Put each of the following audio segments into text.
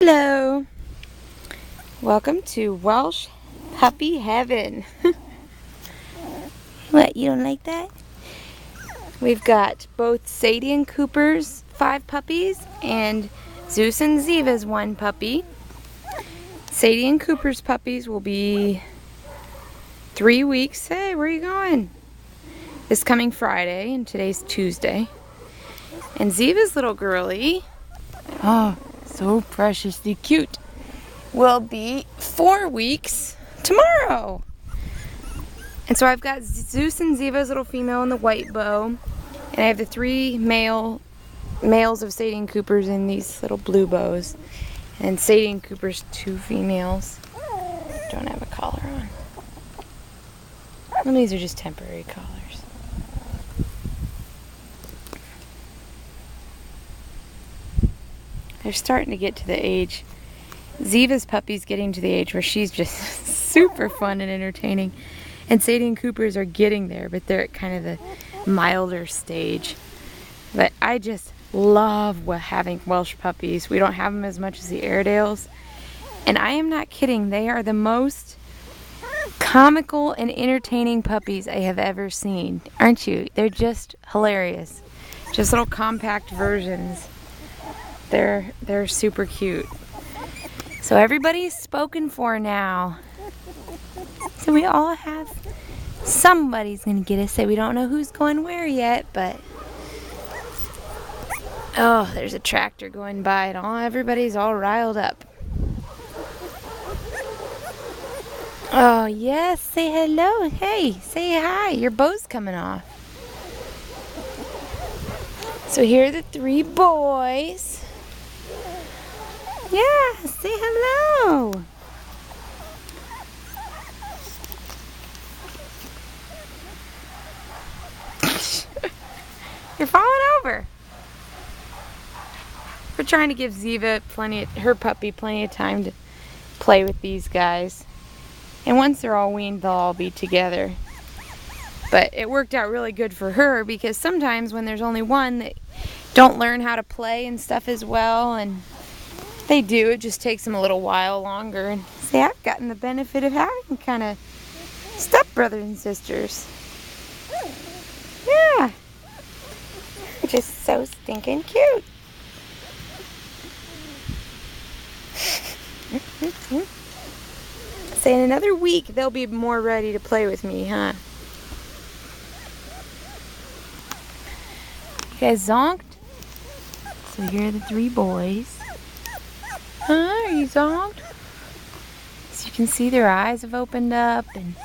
Hello. Welcome to Welsh Puppy Heaven. What, you don't like that? We've got both Sadie and Coopers 5 puppies and Zues and Zevas 1 puppy. Sadie and Cooper's puppies will be 3 weeks. Hey, where are you going? This coming Friday, and today's Tuesday. And Zeva's little girlie, oh, so preciously cute, will be 4 weeks tomorrow. And so I've got Zues and Zevas little female in the white bow, and I have the 3 males of Sadie and Cooper's in these little blue bows, and Sadie and Cooper's 2 females don't have a collar on. And these are just temporary collars. They're starting to get to the age. Zeva's puppy's getting to the age where she's just super fun and entertaining. And Sadie and Cooper's are getting there, but they're at kind of the milder stage. But I just love having Welsh puppies. We don't have them as much as the Airedales. And I am not kidding. They are the most comical and entertaining puppies I have ever seen. Aren't you? They're just hilarious. Just little compact versions. They're super cute. So everybody's spoken for now. So we all have, somebody's gonna get us. So we don't know who's going where yet, but oh, there's a tractor going by and everybody's all riled up. Oh yes, say hello. Hey, say hi. Your bow's coming off. So here are the 3 boys. Yeah, say hello. You're falling over. We're trying to give Zeva her puppy plenty of time to play with these guys. And once they're all weaned, they'll all be together. But it worked out really good for her, because sometimes when there's only one, they don't learn how to play and stuff as well, and they do. It just takes them a little while longer. And see, I've gotten the benefit of having kind of stepbrothers and sisters. Yeah. They're just so stinking cute. So in another week, they'll be more ready to play with me, huh? You guys zonked? So here are the 3 boys. Huh? Are you zonked? So you can see their eyes have opened up and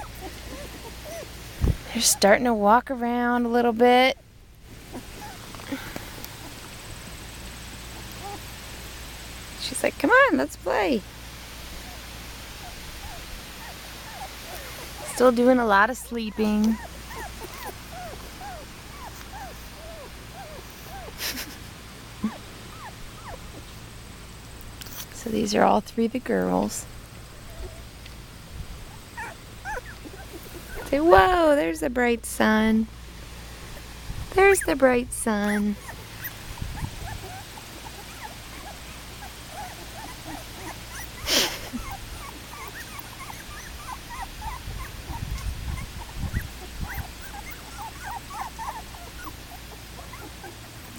they're starting to walk around a little bit. She's like, come on, let's play. Still doing a lot of sleeping. So these are all 3 the girls. Say, whoa, there's the bright sun. There's the bright sun.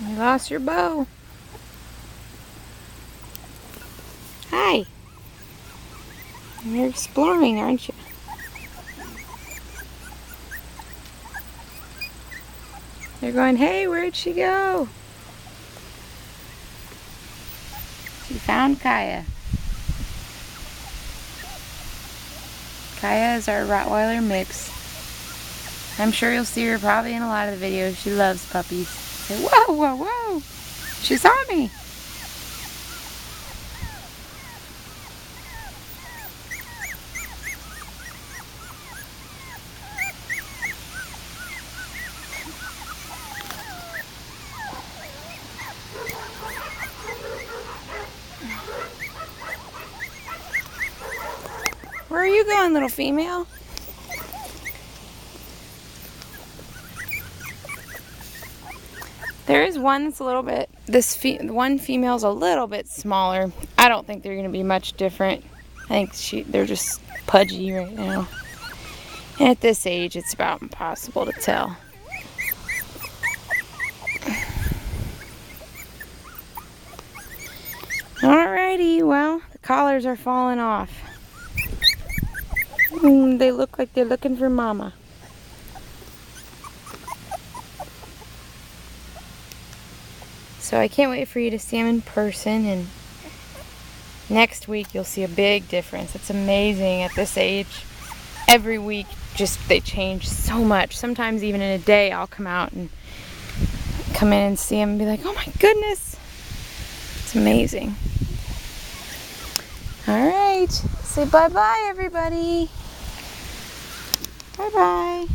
You lost your bow. Hi. You're exploring, aren't you? They're going, hey, where'd she go? She found Kaya. Kaya is our Rottweiler mix. I'm sure you'll see her probably in a lot of the videos. She loves puppies. Say, whoa, whoa, whoa. She saw me. Where are you going, little female? There is one that's a little bit, one female's a little bit smaller. I don't think they're going to be much different. I think they're just pudgy right now. And at this age, it's about impossible to tell. Alrighty, well, the collars are falling off. They look like they're looking for mama. So I can't wait for you to see them in person, and next week you'll see a big difference. It's amazing at this age. Every week they change so much. Sometimes even in a day I'll come in and see them and be like, oh my goodness. It's amazing. Alright, say bye-bye everybody. Bye-bye.